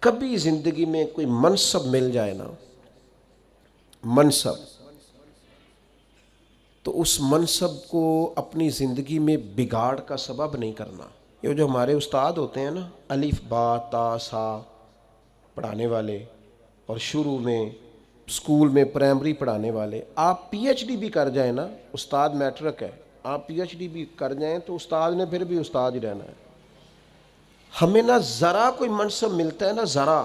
کبھی زندگی میں کوئی منصب مل جائے نا، منصب، تو اس منصب کو اپنی زندگی میں بگاڑ کا سبب نہیں کرنا۔ یہ جو ہمارے استاد ہوتے ہیں نا، الف با تا سا پڑھانے والے، اور شروع میں اسکول میں پرائمری پڑھانے والے، آپ پی ایچ ڈی بھی کر جائیں نا، استاد میٹرک ہے، آپ پی ایچ ڈی بھی کر جائیں تو استاد نے پھر بھی استاد ہی رہنا ہے۔ ہمیں نہ ذرا کوئی منصب ملتا ہے نا ذرا،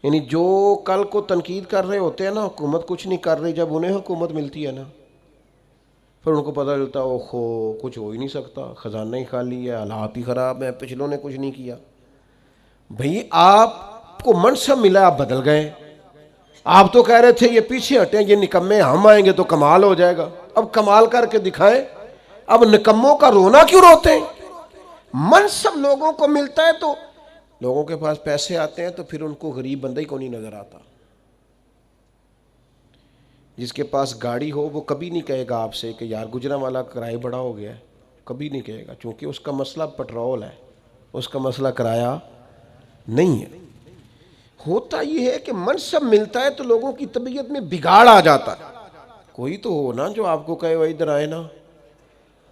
یعنی جو کل کو تنقید کر رہے ہوتے ہیں نا حکومت کچھ نہیں کر رہی، جب انہیں حکومت ملتی ہے نا پھر ان کو پتہ چلتا ہے اوہو کچھ ہو ہی نہیں سکتا، خزانہ ہی خالی ہے، حالات ہی خراب ہیں، پچھلوں نے کچھ نہیں کیا۔ بھئی آپ کو منصب ملا، آپ بدل گئے، آپ تو کہہ رہے تھے یہ پیچھے ہٹیں، یہ نکمے، ہم آئیں گے تو کمال ہو جائے گا، اب کمال کر کے دکھائیں، اب نکموں کا رونا کیوں روتے ہیں؟ منصب لوگوں کو ملتا ہے تو لوگوں کے پاس پیسے آتے ہیں تو پھر ان کو غریب بندہ ہی کو نہیں نظر آتا۔ جس کے پاس گاڑی ہو وہ کبھی نہیں کہے گا آپ سے کہ یار گجرانوالہ کرایہ بڑا ہو گیا ہے، کبھی نہیں کہے گا، چونکہ اس کا مسئلہ پٹرول ہے، اس کا مسئلہ کرایہ نہیں ہے۔ ہوتا یہ ہے کہ منصب ملتا ہے تو لوگوں کی طبیعت میں بگاڑ آ جاتا ہے۔ کوئی تو ہو نا جو آپ کو کہے وہ ادھر آئے نا،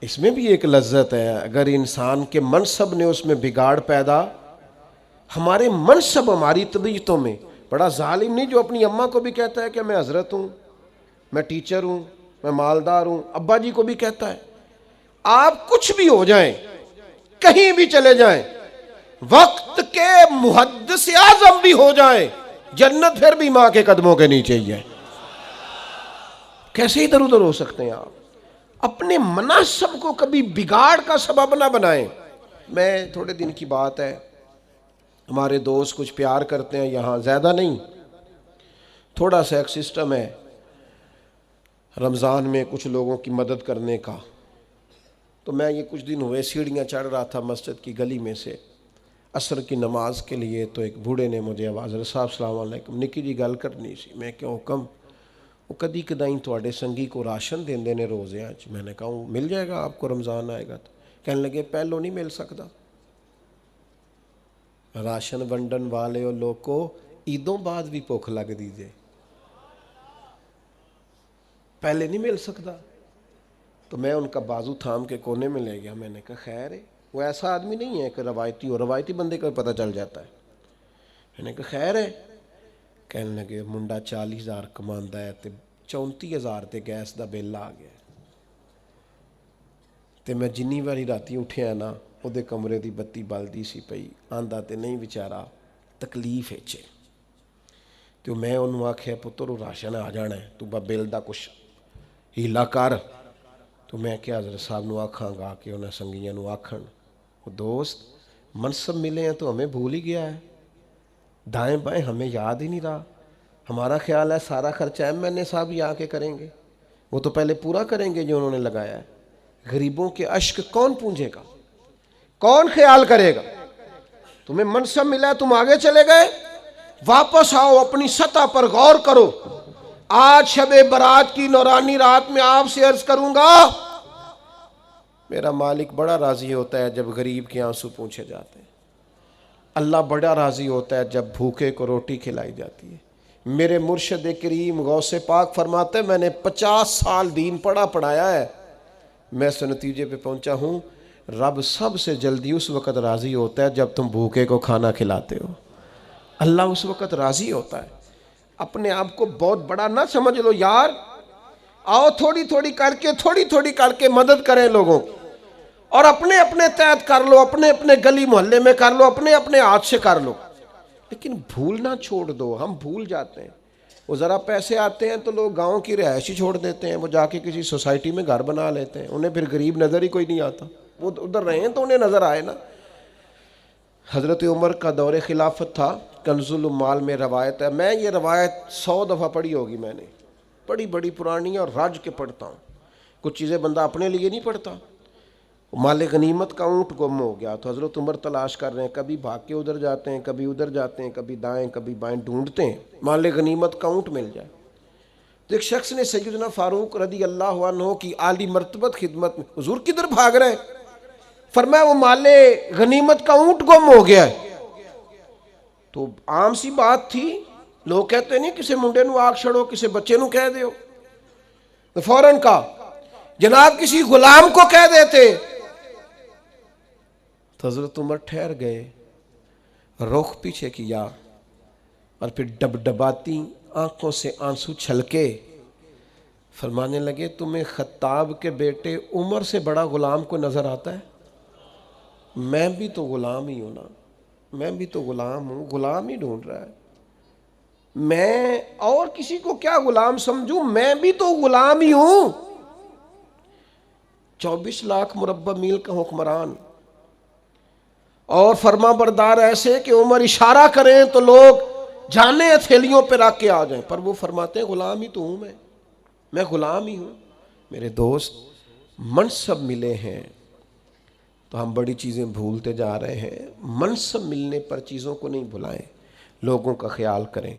اس میں بھی ایک لذت ہے۔ اگر انسان کے منصب نے اس میں بگاڑ پیدا، ہمارے منصب ہماری طبیعتوں میں، بڑا ظالم نہیں جو اپنی اماں کو بھی کہتا ہے کہ میں حضرت ہوں، میں ٹیچر ہوں، میں مالدار ہوں، ابا جی کو بھی کہتا ہے۔ آپ کچھ بھی ہو جائیں، کہیں بھی چلے جائیں، وقت کے محدث اعظم بھی ہو جائیں، جنت پھر بھی ماں کے قدموں کے نیچے ہی ہے۔ کیسے ادھر ادھر ہو سکتے ہیں آپ؟ اپنے مناصب کو کبھی بگاڑ کا سبب نہ بنائیں۔ میں تھوڑے دن کی بات ہے، ہمارے دوست کچھ پیار کرتے ہیں یہاں، زیادہ نہیں، تھوڑا سا ایک سسٹم ہے رمضان میں کچھ لوگوں کی مدد کرنے کا۔ تو میں یہ کچھ دن ہوئے سیڑھیاں چڑھ رہا تھا مسجد کی گلی میں سے عصر کی نماز کے لیے، تو ایک بوڑھے نے مجھے آواز، صاحب السلام علیکم، نکی جی گل کرنی سی۔ میں کیا حکم؟ وہ کدی کدائیں تھوڑے سنگی کو راشن دیندے نے روزے آج۔ میں نے کہا مل جائے گا آپ کو، رمضان آئے گا تو۔ کہنے لگے پہلو نہیں مل سکتا، راشن ونڈن والے اور لوگ کو عیدوں بعد بھی بھوک لگ دیجئے، پہلے نہیں مل سکتا۔ تو میں ان کا بازو تھام کے کونے میں لے گیا، میں نے کہا خیر ہے، وہ ایسا آدمی نہیں ہے کہ روایتی ہو، روایتی بندے کو پتہ چل جاتا ہے۔ میں نے کہا خیر ہے؟ کہنے لگے منڈا 40,000 کماندا ہے تے 34,000 تے گیس دا بل آ گیا تے میں جنی واری راتی اٹھیا نا او دے کمرے دی بتی بلدی سی پئی، آندا تے نہیں بیچارہ تکلیف ہے چھے۔ تو میں انہوں آکھیا پتر راشن آ جانا ہے، تو با بل دا کچھ ہیلا کر۔ تو میں کیا حضرت صاحب نو آکھاں گا کہ انہیں سنگیاں نو آکھن، وہ دوست منصب ملے ہیں تو ہمیں بھول ہی گیا ہے، دائیں بائیں ہمیں یاد ہی نہیں رہا۔ ہمارا خیال ہے سارا خرچہ ایم این اے صاحب ہی آ کے کریں گے، وہ تو پہلے پورا کریں گے جو انہوں نے لگایا ہے۔ غریبوں کے اشک کون پونجے گا؟ کون خیال کرے گا؟ تمہیں منصب ملا ہے، تم آگے چلے گئے، واپس آؤ، اپنی سطح پر غور کرو۔ آج شب برات کی نورانی رات میں آپ سے عرض کروں گا، میرا مالک بڑا راضی ہوتا ہے جب غریب کے آنسو پوچھے جاتے ہیں، اللہ بڑا راضی ہوتا ہے جب بھوکے کو روٹی کھلائی جاتی ہے۔ میرے مرشد کریم غوث پاک فرماتے ہیں میں نے 50 سال دین پڑھایا ہے، میں اس نتیجے پہ پہنچا ہوں رب سب سے جلدی اس وقت راضی ہوتا ہے جب تم بھوکے کو کھانا کھلاتے ہو، اللہ اس وقت راضی ہوتا ہے۔ اپنے آپ کو بہت بڑا نہ سمجھ لو یار، آؤ تھوڑی تھوڑی کر کے مدد کریں لوگوں، اور اپنے اپنے تحت کر لو، اپنے اپنے گلی محلے میں کر لو، اپنے اپنے ہاتھ سے کر لو، لیکن بھولنا چھوڑ دو۔ ہم بھول جاتے ہیں، وہ ذرا پیسے آتے ہیں تو لوگ گاؤں کی رہائش ہی چھوڑ دیتے ہیں، وہ جا کے کسی سوسائٹی میں گھر بنا لیتے ہیں، انہیں پھر غریب نظر ہی کوئی نہیں آتا، وہ ادھر رہے ہیں تو انہیں نظر آئے نا۔ حضرت عمر کا دور خلافت تھا، کنز المال میں روایت ہے، میں یہ روایت 100 دفعہ پڑھی ہوگی، میں نے بڑی بڑی پرانی اور راج کے پڑھتا ہوں، کچھ چیزیں بندہ اپنے لیے نہیں پڑھتا۔ مال غنیمت کا اونٹ گم ہو گیا تو حضرت عمر تلاش کر رہے ہیں، کبھی بھاگ کے ادھر جاتے ہیں، کبھی ادھر جاتے ہیں، کبھی دائیں کبھی بائیں، ڈھونڈتے ہیں مال غنیمت کا اونٹ مل جائے۔ تو ایک شخص نے سیدنا فاروق رضی اللہ عنہ کی عالی مرتبت خدمت میں، حضور کدھر بھاگ رہے ہیں؟ فرمایا وہ مال غنیمت کا اونٹ گم ہو گیا ہے۔ تو عام سی بات تھی، لوگ کہتے نہیں کسی منڈے نو آگ چھڑو، کسی بچے نو کہہ دیو، تو فوراً کہا جناب کسی غلام کو کہہ دیتے. تو حضرت عمر ٹھہر گئے، رخ پیچھے کیا اور پھر ڈبڈباتی آنکھوں سے آنسو چھلکے فرمانے لگے تمہیں خطاب کے بیٹے عمر سے بڑا غلام کو نظر آتا ہے؟ میں بھی تو غلام ہی ہوں نا، میں بھی تو غلام ہوں، غلام ہی ڈھونڈ رہا ہے. میں اور کسی کو کیا غلام سمجھوں، میں بھی تو غلام ہی ہوں. 24 لاکھ مربع میل کا حکمران اور فرما بردار ایسے کہ عمر اشارہ کریں تو لوگ جانے ہتھیلیوں پہ رکھ کے آ جائیں، پر وہ فرماتے ہیں غلام ہی تو ہوں، میں غلام ہی ہوں. میرے دوست، منصب ملے ہیں تو ہم بڑی چیزیں بھولتے جا رہے ہیں. منصب ملنے پر چیزوں کو نہیں بھلائیں، لوگوں کا خیال کریں.